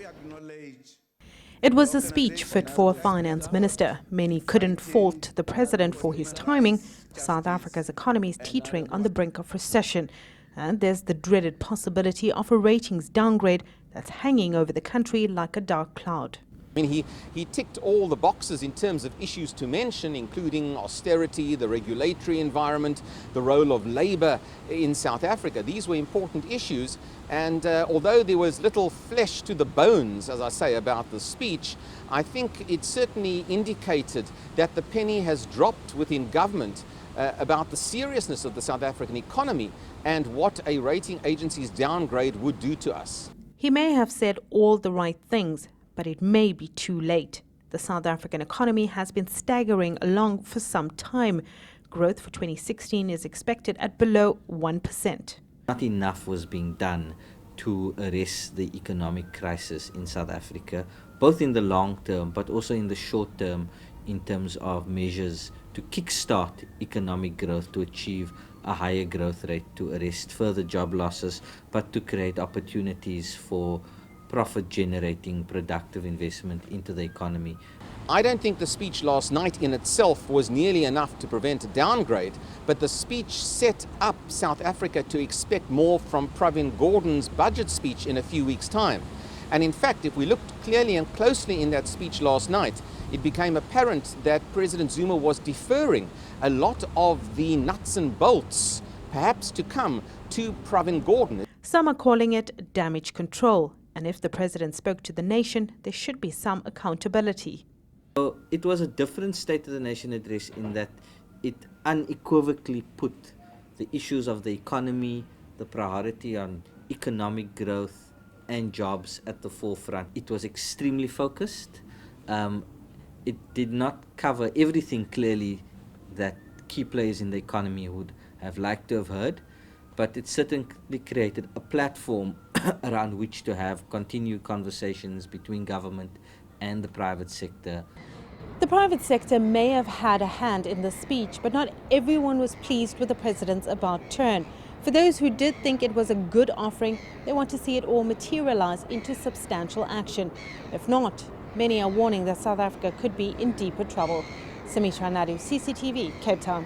we acknowledge It was a speech fit for a finance minister. Many couldn't fault the president for his timing. South Africa's economy is teetering on the brink of recession. And there's the dreaded possibility of a ratings downgrade that's hanging over the country like a dark cloud. I mean, he ticked all the boxes in terms of issues to mention, including austerity, the regulatory environment, the role of labor in South Africa. These were important issues, and although there was little flesh to the bones, as I say, about the speech, I think it certainly indicated that the penny has dropped within government about the seriousness of the South African economy and what a rating agency's downgrade would do to us. He may have said all the right things, but it may be too late. The South African economy has been staggering along for some time. Growth for 2016 is expected at below 1%. Not enough was being done to arrest the economic crisis in South Africa, both in the long term but also in the short term, in terms of measures to kickstart economic growth, to achieve a higher growth rate, to arrest further job losses, but to create opportunities for profit-generating, productive investment into the economy. I don't think the speech last night in itself was nearly enough to prevent a downgrade, but the speech set up South Africa to expect more from President Gordon's budget speech in a few weeks' time. And in fact, if we looked clearly and closely in that speech last night, it became apparent that President Zuma was deferring a lot of the nuts and bolts, perhaps to come, to President Gordon. Some are calling it damage control. And if the president spoke to the nation, there should be some accountability. So it was a different State of the Nation address in that it unequivocally put the issues of the economy, the priority on economic growth and jobs at the forefront. It was extremely focused. It did not cover everything clearly that key players in the economy would have liked to have heard, but it certainly created a platform around which to have continued conversations between government and the private sector. The private sector may have had a hand in the speech, but not everyone was pleased with the president's about turn. For those who did think it was a good offering, they want to see it all materialize into substantial action. If not, many are warning that South Africa could be in deeper trouble. Samitra Nadu, CCTV, Cape Town.